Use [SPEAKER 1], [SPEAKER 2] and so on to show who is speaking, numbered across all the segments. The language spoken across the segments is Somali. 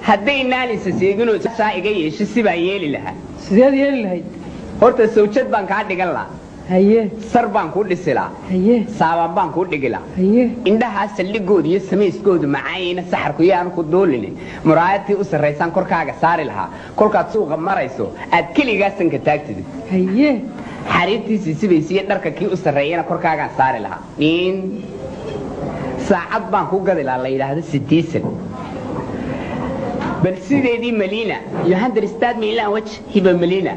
[SPEAKER 1] هدينا لي سيجنو سائقي إيش السبع يلي لها
[SPEAKER 2] سياد يلي لهاي
[SPEAKER 1] هرت السوتشات بانك عاد قلا
[SPEAKER 2] هيه
[SPEAKER 1] سربان كل سلا
[SPEAKER 2] هيه
[SPEAKER 1] سابان كل قلا
[SPEAKER 2] هيه
[SPEAKER 1] عندها سلي جود يسميس جود معاينا سحر كيان كدولني مرايتي أسر رئيسان كركاga saari lahaa kolkaad suuqa marayso aad kaligaa sanka taagtid
[SPEAKER 2] هيه
[SPEAKER 1] xariirtiisii sibaysiye dharka kii u sareeyana korkaaga saari lahaa in saacad baan ku gadi lahaa la yiraahdo 60 bal sideedii Malina you understand me la waj hiba Malina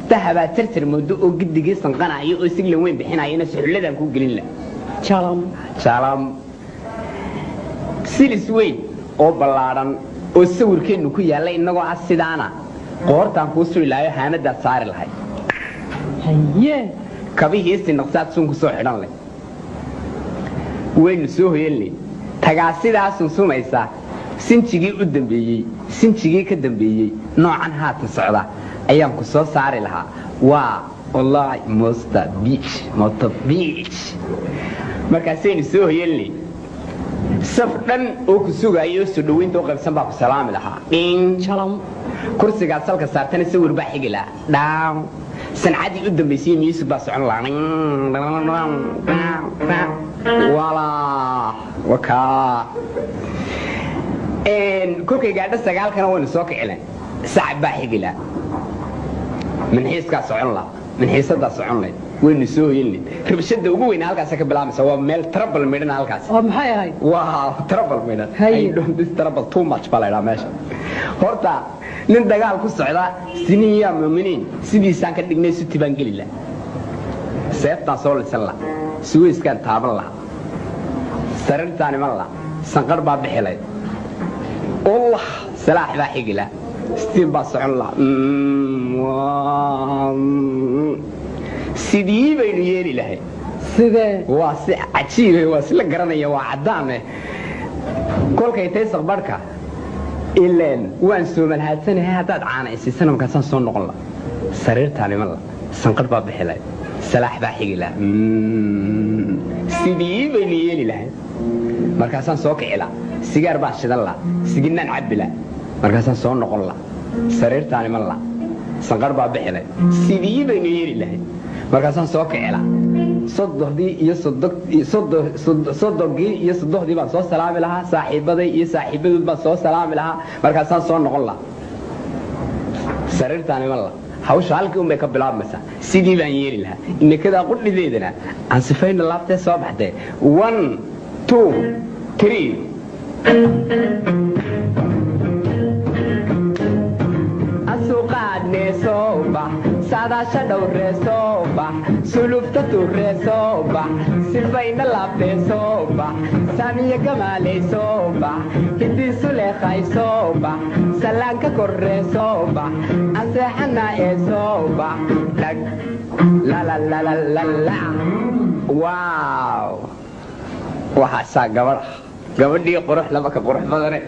[SPEAKER 1] tahaba tartir muddo oo gidigii sanqanayo oo siglan weyn bixinayna suxuladan ku gelin la salaam silis weyn oo balaaran oo sawirkeenu ku yaala inagoo asidaana qoortaan ku soo ilaayo haanada saari lahay
[SPEAKER 2] هيه
[SPEAKER 1] kabihiisi naqsaad sun ku soo xidhan leh weyn soo hoyelni tagaa sidaas sumaysa sinjigii u dambeeyay sinjigii ka dambeeyay noocan haatan socda ayaan ku soo saari lahaa waa wallahi mosta beach markaaseen soo hoyelni safdan oo ku sugayo soo dhaweynta oo qabsan baa ku salaami lahaa in
[SPEAKER 2] شلم
[SPEAKER 1] kursiga salka saartana sawir baa xigila dhaam سنعدي قدام بيسيم يوسف بس عن الله ولا وكا إن كوكي قاعد استقال كانوا ونسوق إعلان ساعد باحق لا من حيث كاس عن الله من حيث هذا عن الله وين نسوه يلي ربشد وقوين هالكاس كبلام سوا ميل تربل ميدان هالكاس
[SPEAKER 2] محي هاي
[SPEAKER 1] واو تربل ميدان
[SPEAKER 2] هاي
[SPEAKER 1] don't this trouble too much بلا ماشي هرتا nin dagaal ku socda siniya muuminiin sidiisaan ka dhignay sutibaan galila seefta soo lisan la suweyskan taaban la sarintaani ma la sanqar baa bixilay allah salaax baa xigila istiin baa socon la sidii baynu yeeli lahay
[SPEAKER 2] sidee
[SPEAKER 1] waa si cajiib waa si la garanaya waa cadaan kolkay tay saqbarka إلين وان سومن هاتسنه هاداد عانا إسيسانا مكاسان سون نقول لا سرير تاني مالا سنقر باب بحلاي سلاح باحيقي لا سيدي بيني يلي لها مركاسان سوك علا سيجار باش دلا سيجينا نعب لا مركاسان سون نقول لا سرير تاني مالا سنقر باب بحلاي سيدي بيني يلي لها مركاسان سوك علا صدق دي يصدق صدقي يصدق دي بس سلام لها صاحبتي يا صاحبتي بس سلام لها markaasaan soo noqon la sariirtaani walla hawsha halkii u ka bilaab masa sidii baan yeeri lahaa inakada qudhideedana aan sifayna laabtay soo baxday 1 2 3 asuqaad neesoba saadaasha dhowreesoba sulufta tuureesoba sifayna laabteesoba saamiya gamaaleysoba hidiisu leeqaysoba salaanka korreesoba anseexana eesoba dhag la waaw waxaasaa gabadhii qurux laba ka qurux badane